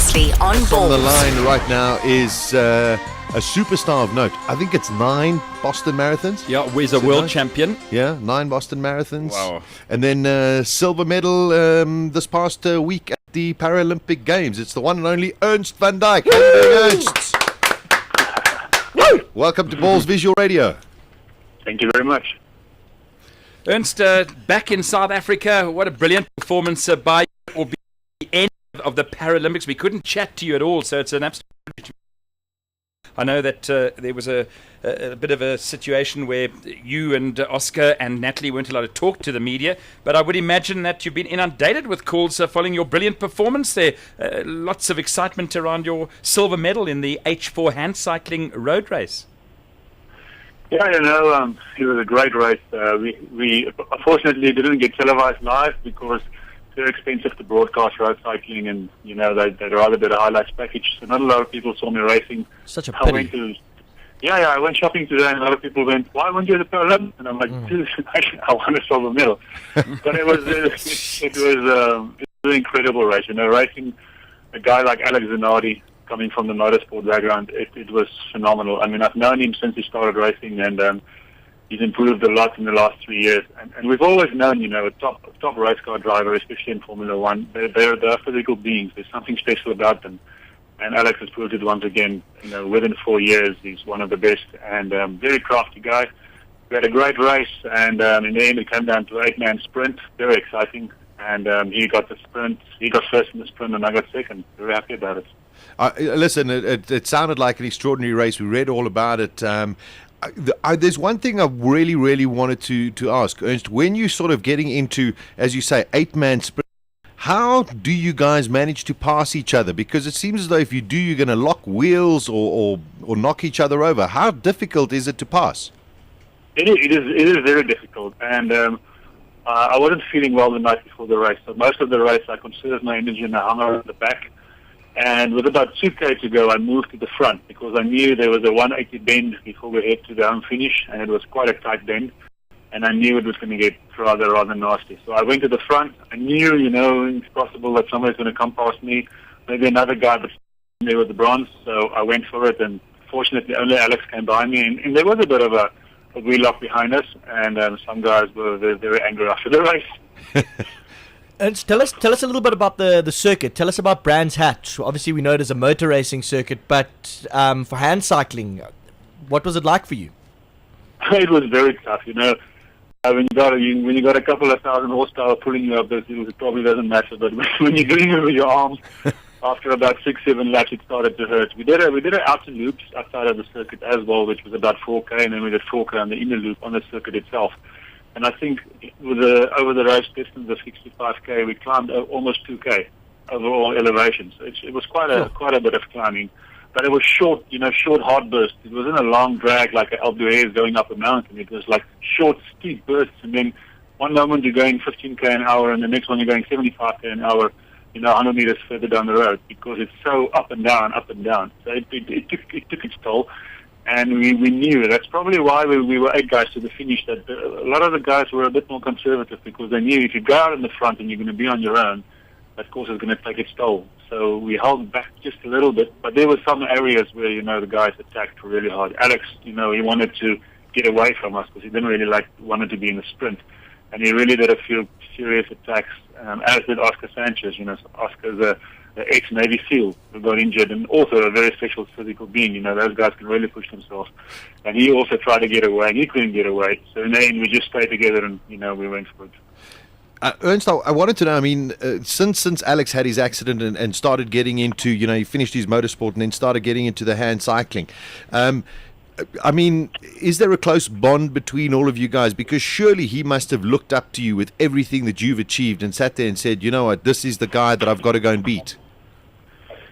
previously on Ballz. On the line right now is a superstar of note. I think it's 9 Boston marathons. Yeah, he's a world champion. Yeah, 9 Boston marathons. Wow. And then silver medal this past week at the Paralympic Games. It's the one and only Ernst van Dijk. How you doing, Ernst? Welcome to Ballz Visual Radio. Thank you very much. Ernst, back in South Africa, what a brilliant performance by you. Will be the end of the Paralympics. We couldn't chat to you at all, so it's an absolute privilege. I know that there was a bit of a situation where you and Oscar and Natalie weren't allowed to talk to the media, but I would imagine that you've been inundated with calls following your brilliant performance there. Lots of excitement around your silver medal in the H4 hand cycling road race. Yeah, it was a great race. We unfortunately didn't get televised live because it's very expensive to broadcast road cycling, and they'd rather do a highlights package. So not a lot of people saw me racing. Such a pity. I went shopping today, and a lot of people went, "Why weren't you at the Paralympics?" And I'm like, "I want a silver medal." But it was an incredible race. Racing a guy like Alex Zanardi, coming from the motorsport background, it was phenomenal. I mean, I've known him since he started racing, and he's improved a lot in the last 3 years. And we've always known, a top race car driver, especially in Formula One, they're physical beings. There's something special about them. And Alex has proved it once again. Within 4 years, he's one of the best, and very crafty guy. We had a great race, and in the end, it came down to an 8-man sprint. Very exciting. And he got the sprint. He got first in the sprint, and I got second. Very happy about it. Listen, it sounded like an extraordinary race. We read all about it. There's one thing I really, really wanted to ask, Ernst. When you're sort of getting into, as you say, 8-man sprint, how do you guys manage to pass each other? Because it seems as though if you do, you're going to lock wheels or knock each other over. How difficult is it to pass? It is very difficult. And I wasn't feeling well the night before the race. So most of the race, I conserved my energy and I hung around the back. And with about 2K to go, I moved to the front because I knew there was a 180 bend before we head to the home finish, and it was quite a tight bend. And I knew it was going to get rather nasty. So I went to the front. I knew, it's possible that somebody's going to come past me, maybe another guy, but there was the bronze. So I went for it, and fortunately only Alex came by me. And there was a bit of a wheel-lock behind us, and some guys were very, very angry after the race. And tell us a little bit about the circuit. Tell us about Brands Hatch. Obviously, we know it as a motor racing circuit, but for hand cycling, what was it like for you? It was very tough, When you got a couple of thousand horsepower pulling you up those hills, it probably doesn't matter. But when you're doing it with your arms, after about 6-7 laps, it started to hurt. We did an outer loops outside of the circuit as well, which was about 4K, and then we did 4K on the inner loop on the circuit itself. And I think with over the race distance of 65K, we climbed almost 2K overall elevation. So it was quite a bit of climbing. But it was short, short hard bursts. It wasn't a long drag like an Alpe d'Huez going up a mountain. It was like short, steep bursts. And then one moment you're going 15K an hour, and the next one you're going 75K an hour, 100 meters further down the road, because it's so up and down, up and down. So it took its toll. And we knew that's probably why we were 8 guys to the finish. That a lot of the guys were a bit more conservative because they knew if you go out in the front and you're going to be on your own, that course is going to take its toll. So we held back just a little bit, but there were some areas where the guys attacked really hard. Alex, he wanted to get away from us because he didn't really wanted to be in the sprint, and he really did a few serious attacks. As did Oscar Sanchez. Oscar's a ex-Navy SEAL who got injured, and also a very special physical being. Those guys can really push themselves. And he also tried to get away, and he couldn't get away. So in the end, we just stayed together, and we went for it. Ernst, I wanted to know, since Alex had his accident and started getting into, he finished his motorsport and then started getting into the hand cycling, is there a close bond between all of you guys? Because surely he must have looked up to you with everything that you've achieved and sat there and said, you know what, this is the guy that I've got to go and beat.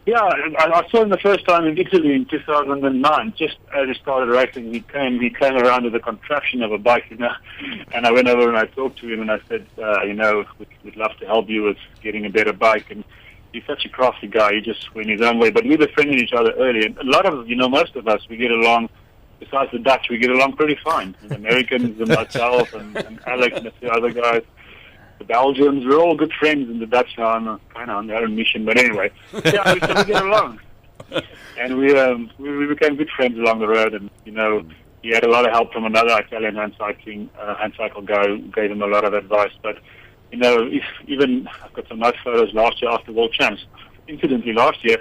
Yeah, I saw him the first time in Italy in 2009. Just as he started racing, he came around with a contraption of a bike, and I went over and I talked to him and I said, we'd love to help you with getting a better bike. And he's such a crafty guy. He just went his own way. But we befriended each other early. And a lot of, most of us, we get along. Besides the Dutch, we get along pretty fine. The Americans and myself and Alex and a few other guys. the Belgians. We're all good friends, and the Dutch now are kind of on their own mission. But anyway, yeah, we still get along. And we became good friends along the road, and he had a lot of help from another Italian hand cycle guy who gave him a lot of advice. But even I've got some nice photos last year after World Champs. Incidentally, last year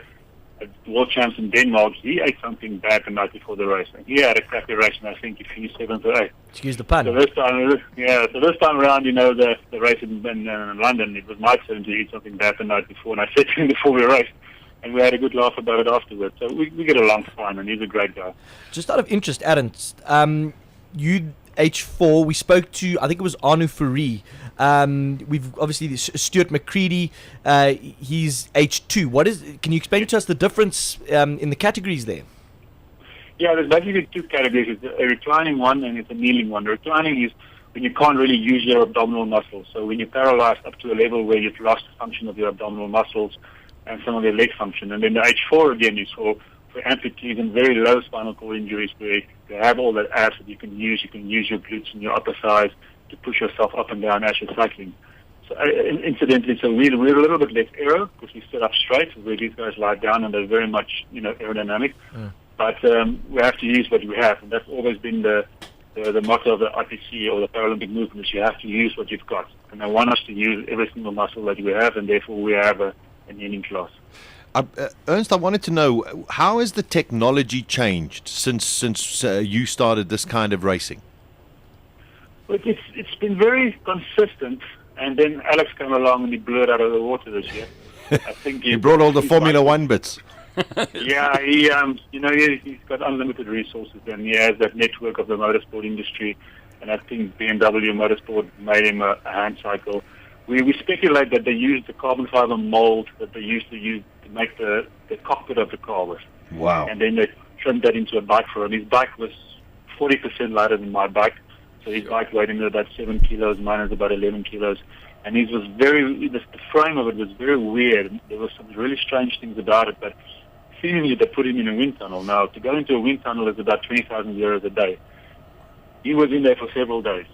at World Champs in Denmark, he ate something bad the night before the race. And he had a crappy race, and I think he finished 7th or 8th. Excuse the pun. So this time around, the race in London, it was my turn to eat something bad the night before, and I said to him before we raced, and we had a good laugh about it afterwards. So we get along fine, and he's a great guy. Just out of interest, Ernst, you H4, we spoke to, I think it was Arnu Fourie. We've obviously Stuart McCready, he's H2. Can you explain to us the difference in the categories there? Yeah, there's basically two categories. It's a reclining one and it's a kneeling one. The reclining is when you can't really use your abdominal muscles. So when you're paralyzed up to a level where you've lost the function of your abdominal muscles and some of your leg function. And then the H4 again is for amputees and very low spinal cord injuries where you have all that abs that you can use. You can use your glutes and your upper thighs to push yourself up and down as you're cycling. So incidentally, we're a little bit less aero because we sit up straight, where these guys lie down and they're very much aerodynamic. But we have to use what we have, and that's always been the motto of the IPC or the Paralympic movement, is you have to use what you've got. And they want us to use every single muscle that we have, and therefore we have a kneeling class. Ernst, I wanted to know, how has the technology changed since you started this kind of racing? Well, it's been very consistent, and then Alex came along and he blew it out of the water this year. I think he brought all the Formula One bits. Yeah, he's got unlimited resources, and he has that network of the motorsport industry. And I think BMW Motorsport made him a hand cycle. We speculate that they used the carbon fiber mold that they used to make the cockpit of the car with. Wow! And then they trimmed that into a bike for him. His bike was 40% lighter than my bike. So his bike weighed in about 7 kilos, mine is about 11 kilos. And his was the frame of it was very weird. There were some really strange things about it, but seemingly they put him in a wind tunnel. Now, to go into a wind tunnel is about 20,000 euros a day. He was in there for several days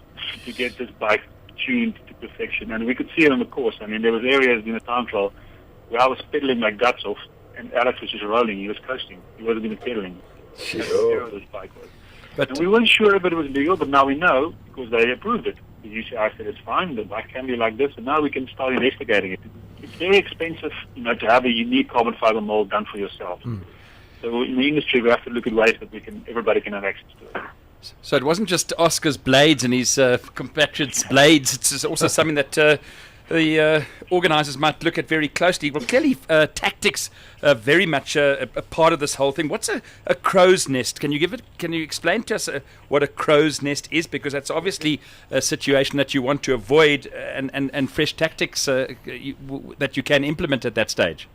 to get this bike tuned to perfection. And we could see it on the course. I mean, there was areas in the time trial where I was pedaling my guts off, and Alex was just rolling. He was coasting. He wasn't even pedaling. That's how terrible this bike was. And we weren't sure if it was legal, but now we know because they approved it. The UCI said it's fine, the bike can be like this, and now we can start investigating it. It's very expensive, to have a unique carbon fiber mold done for yourself. So in the industry, we have to look at ways that everybody can have access to it. So it wasn't just Oscar's blades and his compatriots' blades. It's also something that the organisers might look at very closely. Well, clearly, tactics are very much a part of this whole thing. What's a crow's nest? Can you explain to us what a crow's nest is? Because that's obviously a situation that you want to avoid, and fresh tactics that you can implement at that stage.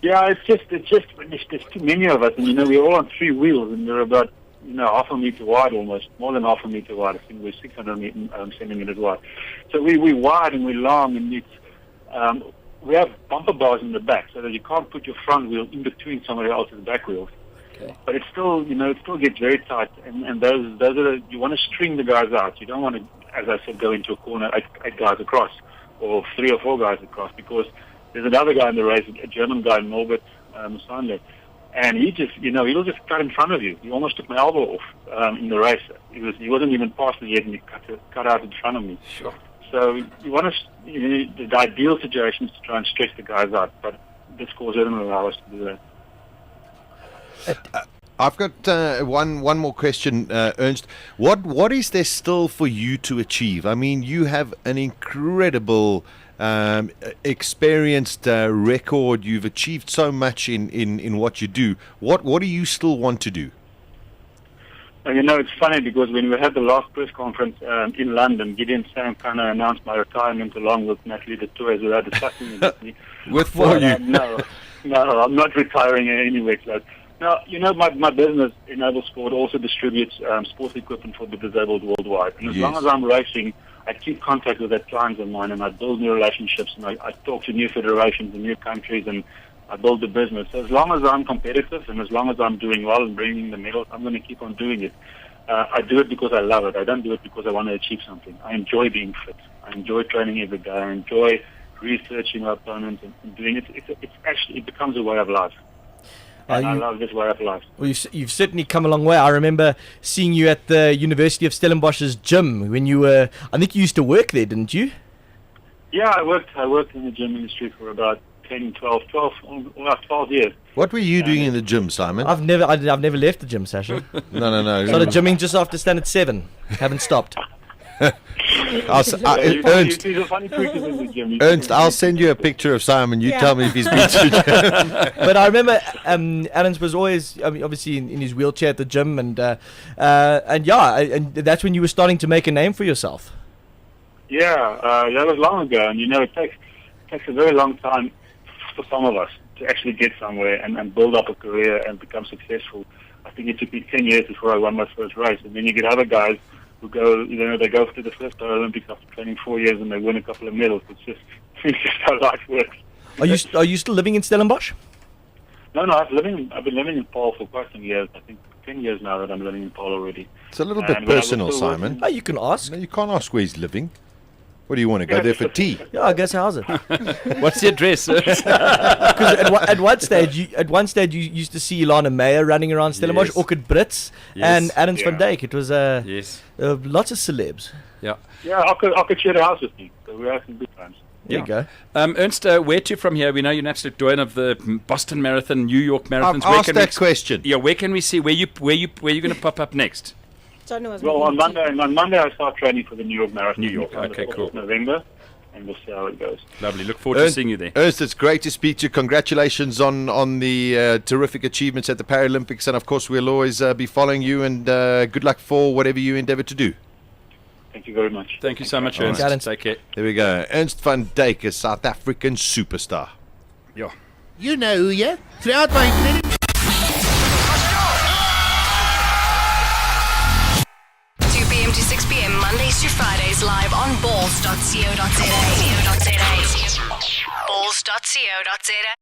Yeah, it's just there's too many of us, and we're all on 3 wheels, and we're about half a meter wide, almost more than half a meter wide. I think we're 600 centimeters wide. So we're wide and we're long, and it's we have bumper bars in the back, so that you can't put your front wheel in between somebody else's back wheels. Okay. But it's still it still gets very tight, and those are you want to string the guys out. You don't want to, as I said, go into a corner 8 guys across, or 3 or 4 guys across, because there's another guy in the race, a German guy, Norbert Sandler. And he just, he'll just cut in front of you. He almost took my elbow off in the race. He wasn't even past me yet, and he cut out in front of me. Sure. So you want to, the ideal situation is to try and stretch the guys out, but this course doesn't allow us to do that. I've got one more question, Ernst. What is there still for you to achieve? I mean, you have an incredible experienced record. You've achieved so much in what you do. What do you still want to do? It's funny because when we had the last press conference in London, Gideon Sam kind of announced my retirement along with Natalie de Tours without discussing it with me. For you? No, I'm not retiring anywhere close. Now, my business, Enable Sport, also distributes sports equipment for the disabled worldwide. And as long as I'm racing, I keep contact with that clients of mine, and I build new relationships, and I talk to new federations and new countries, and I build the business. So as long as I'm competitive and as long as I'm doing well and bringing the medals, I'm going to keep on doing it. I do it because I love it. I don't do it because I want to achieve something. I enjoy being fit. I enjoy training every day. I enjoy researching our opponents and doing it. It becomes a way of life. And I love this way of life. Well, you've certainly come a long way. I remember seeing you at the University of Stellenbosch's gym when you were, I think you used to work there, didn't you? Yeah, I worked in the gym industry for about 12 years. What were you doing in the gym, Simon? I've never left the gym, Sasha. No. Started gymming just after standard 7. Haven't stopped. Ernst, He's a funny creature in the gym. Ernst, I'll send you a picture of Simon. You tell me if he's been to But I remember Ernst was always, obviously in his wheelchair at the gym, and that's when you were starting to make a name for yourself. Yeah, that was long ago, and it takes a very long time for some of us to actually get somewhere and build up a career and become successful. I think it took me 10 years before I won my first race, and then you get other guys who go, they go to the first Olympics after training 4 years and they win a couple of medals. It's just how life works. Are you still living in Stellenbosch? No, I've been living in Paarl for quite some years. I think 10 years now that I'm living in Paarl already. It's a little bit personal, Simon. Oh, you can ask. No, you can't ask where he's living. What do you want to go there for tea? Yeah, I guess how's it? What's the address? Because at one stage you used to see Ilana Meyer running around Stellenbosch, Yes. Orchid Brits, and Ernst van Dijk. It was Yes. lots of celebs. Yeah. Yeah, I could share the house with me. So we had some good times. There you go. Ernst, where to from here? We know you're an absolute doyen of the Boston Marathon, New York Marathons. I've asked that question. Yeah, where can we see where you going to pop up next? Well, on Monday I start training for the New York Marathon. New York, on the okay, 4th cool. of November, and we'll see how it goes. Lovely. Look forward to seeing you there. Ernst, it's great to speak to you. Congratulations on the terrific achievements at the Paralympics, and of course we'll always be following you. And good luck for whatever you endeavour to do. Thank you very much. Thank you so much, Ernst. Ernst. Take care. There we go. Ernst van Dijk, a South African superstar. Yeah. You know who you? Throughout my clinic. 2 p.m. to 6 p.m. Mondays to Fridays live on Ballz.co.za. Ballz.co.za.